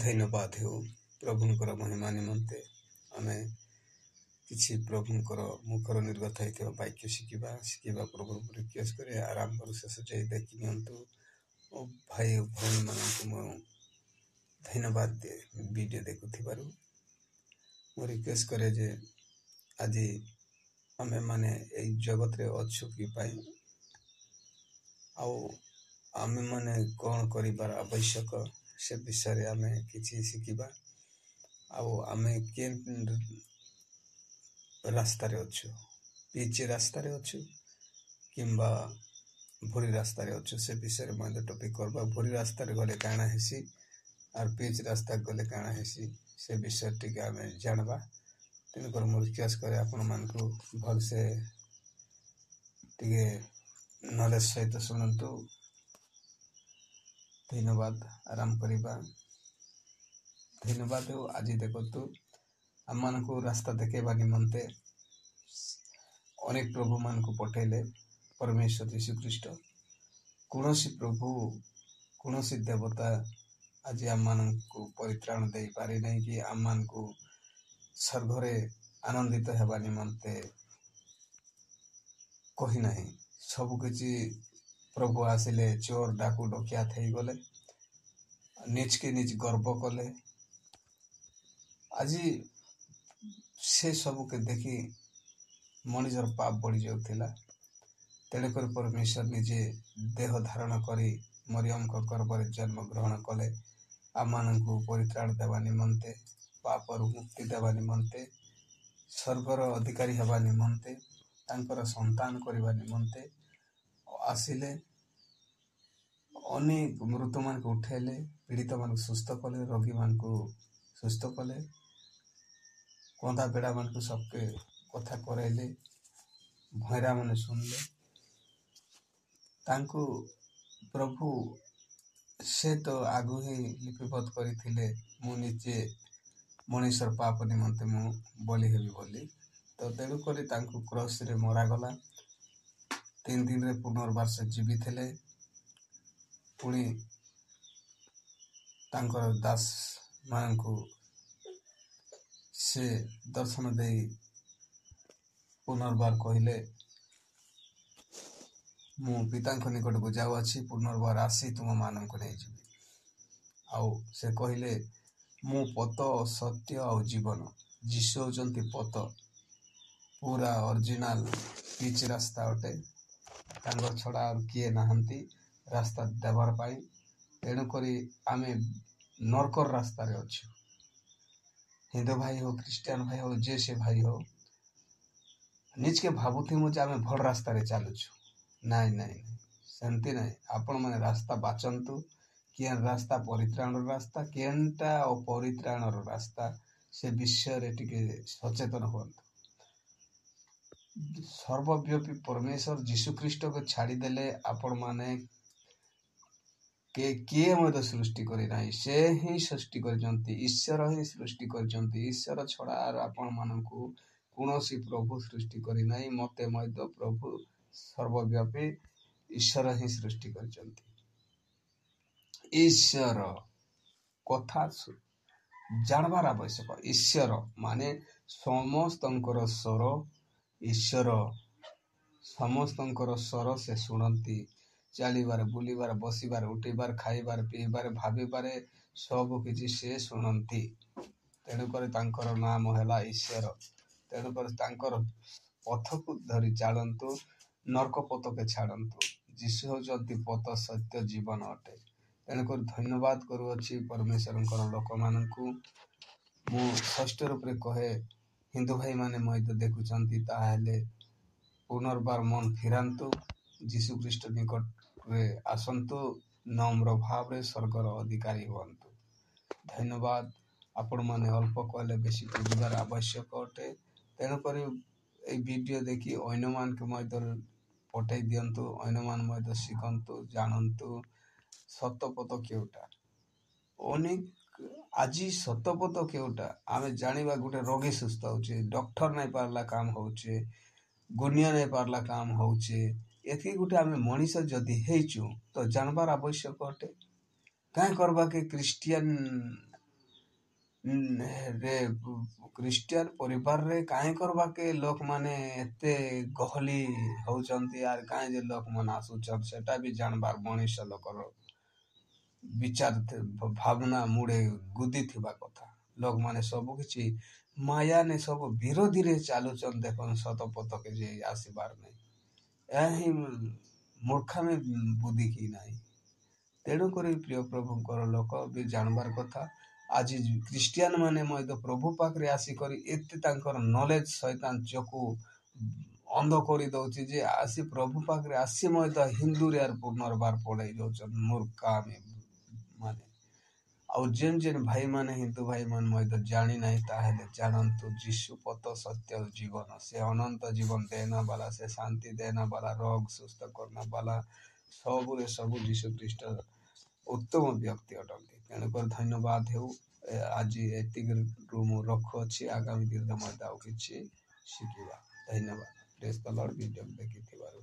धन्यवाद हो प्रभुंकर महिमा निमंते आमे किसी प्रभुंकर मुखर निर्गत होता वाक्य शिखा प्रभु रिक्वेस्ट करे आरंभ शेष जाए देखी नियंतु ओ भाई भाई मान धन्यवाद दे वीडियो देखुथिबारु मो रिक्वेस्ट करे जे आज आमे माने ए जगत रे अच्छु कि पाई आमे माने कौन करिबार आवश्यक से विषय आमे किछि शिखिबा आमे केन रास्ता रे अच्छु पीछे रास्ता रे अच्छु किंबा भूरी रास्ता रे अच्छु से विषय में टॉपिक करबा भूरी रास्ता रे गले काना हेसी और पीछ रास्ता गले काना हेसी से विषय टिके आमे जानबा तेन कर मो रिक्वेस्ट करे आपण मान को भल से टिके नॉलेज सहित सुनंतु धन्यवाद आराम करिबा धन्यवाद हो आज देखतु आम मान को रास्ता देखेबा निमंते अनेक प्रभु मान को पठेले परमेश्वर यीशु ख्रीष्ट कौनसी प्रभु कौनसी देवता आज आम मान को परित्राण दे पारे नहीं कि आम मान को स्वर्गरे आनंदित हेबा निमंते कही नहीं सब किछि प्रभु आसिले चोर डाकू डकियात हो गले निज के निज गर्व कले आज से सब के देखी मनिजर पाप बढ़ी जाउथिला तेणुक परमेश्वर निजे देह धारण करी मरियम को गर्भ जन्म ग्रहण कले आम मान को परित्राण देवा निमंते पापर मुक्ति देवा निमंते स्वर्गर अधिकारी हेबा निमंते तांकर संतान करबा निमंते आसिले अनेक मृत मान को उठेले पीड़ित मान को सुस्थ कले रोगी मान को सुस्थ कले कंधा बेड़ा मान को सबके कथा कराइले भैरा मान सुनले तांको प्रभु से तो आगु ही लिपिबद्ध करथिले मु निजे मनुष्यर पाप निमंते मु बलि हेबी बोली तो तेणु करी तांको क्रॉस रे मरा गला 3 दिन रे पुनर्बार से जीवित हेले पुणी तांकर दास मान को से दर्शन दे पुनर्बार कहले मु पिता निकट को जाऊ अच्छी पुनर्बार आसी तुम मान को नहीं जीवी आउ से कहले मु पत सत्य और जीवन जीशु होचंती पत पूरा ओरिजिनल पिच रास्ता अटे तांगर छड़ा और किए नहांती रास्ता देवार पाई तेणु करी आमे नरकर रास्ता रे अच्छु हिंदू भाई हो क्रिश्चियन भाई हो जे से भाई हो निज के भाबुथि मु जे आमे भल रास्ता रे चालुछु नाई नाई सेमती नाई आपण माने रास्ता बाचंतु केन रास्ता परित्राण रास्ता केनटा अपरित्राण रास्ता से विषय रे टिके सचेतन होंतु सर्वव्यापी परमेश्वर यीशु ख्रीष्ट को छाड़ी देले आपण माने किए मत सृष्टि करी नाही से ही सृष्टि करजंती ईश्वर ही सृष्टि करजंती ईश्वर छड़ा आपण मानकू कौनसी प्रभु सृष्टि करी नाही मते मत प्रभु सर्वव्यापी ईश्वर ही सृष्टि करजंती ईश्वर कथा जानबार आवश्यक ईश्वर माने समस्तंकर स्वर ईश्वर समस्तंकर स्वर से सुनती चलिबार बुलिबार बसिबार उठिबार खाइबार पीबार भाबिबार सब किछि से सुनती तेणुकर तांकर नाम हैला ईश्वर तेणुकर तांकर पथ को धरी चलंतु नरक पथ के छाड़ंतु जीशु होचंती पथ सत्य जीवन अटे तेणुकर धन्यवाद करूअछि परमेश्वर लोक मानकू मु षष्ठ रूप रे कहे हिंदू भाई माने मत देखुचंती ताहेले पुनर्बार मन फिरांतु जीशु ख्रीष्ट निकट रे आसंतु नम्र भाव रे स्वर्गर अधिकारी हुंतु धन्यवाद आपण माने अल्प कहले बेसी बुझिबार आवश्यक अटे तेणु करी ए वीडियो देखी अन्य मान के मत पठै दियंतु अन्य मान मत शिखंतु जानंतु सत्यपथ केउटा अनेक आज सत्यपथ केउटा आमे जानिबा गुटे रोगी सुस्थ होचे डॉक्टर नहीं पारला काम होचे गुनिया नहीं पारला काम होचे एथि गुटे आमे मनीष जदि हेचु तो जानबार आवश्यक अटे काहे करबा के क्रिश्चियन ରେ ଖ୍ରୀଷ୍ଟିଆନ ପରିବାରରେ କାହିଁ କରବାକେ ଲୋକମାନେ ଏତେ ଗହଳି ହଉଛନ୍ତି ଆର୍ କାହିଁ ଯେ ଲୋକମାନେ ଆସୁଛନ୍ ସେଟା ବି ଜାଣବାର ମଣିଷ ଲୋକର ବିଚାର ଭାବନା ମୁଡ଼େ ଗୁଦି ଥିବା କଥା। ଲୋକମାନେ ସବୁ କିଛି ମାୟାନେ ସବୁ ବିରୋଧୀରେ ଚାଲୁଛନ୍ ଦେଖନ୍ ସତ ପଥକେ ଯେ ଆସିବାର ନାହିଁ। ଏହା ହିଁ ମୂର୍ଖାମି ବୁଦ୍ଧି କି ନାହିଁ। ତେଣୁକରି ପ୍ରିୟ ପ୍ରଭୁଙ୍କର ଲୋକ ବି ଜାଣବାର କଥା। ଆଜି ଖ୍ରୀଷ୍ଟିଆନ ମାନେ ମଧ୍ୟ ପ୍ରଭୁ ପାଖରେ ଆସିକରି ଏତେ ତାଙ୍କର ନଲେଜ ସୈତାନ ଚକୁ ଅନ୍ଧ କରିଦଉଛି ଯେ ଆସି ପ୍ରଭୁ ପାଖରେ ଆସି ମଧ୍ୟ ହିନ୍ଦୁରେ ଆର୍ ପୁନର୍ବାର ପଳେଇ ଯାଉଛନ୍ ମୂର୍ଖାମି ମାନେ। ଆଉ ଯେନ୍ ଭାଇମାନେ ହିନ୍ଦୁ ଭାଇମାନେ ମଧ୍ୟ ଜାଣି ନାହିଁ ତାହେଲେ ଜାଣନ୍ତୁ ଯୀଶୁ ପଥ ସତ୍ୟ ଜୀବନ, ସେ ଅନନ୍ତ ଜୀବନ ଦେନା ବାଲା, ସେ ଶାନ୍ତି ଦେନା ବାଲା, ରୋଗ ସୁସ୍ଥ କରନା ବାଲା, ସବୁରେ ସବୁ ଯୀଶୁ ଖ୍ରୀଷ୍ଟ ଉତ୍ତମ ବ୍ୟକ୍ତି ଅଟନ୍ତି। ତେଣୁକରି ଧନ୍ୟବାଦ ହେଉ। ଆଜି ଏତିକିରୁ ମୁଁ ରଖୁଅଛି। ଆଗାମୀ ଦିନରେ ମଧ୍ୟ ଆଉ କିଛି ଶିଖିବା। ଧନ୍ୟବାଦ। ପ୍ରେଜ୍ ଦ ଲର୍ଡ। ଭିଡ଼ିଓ ଦେଖିଥିବାରୁ।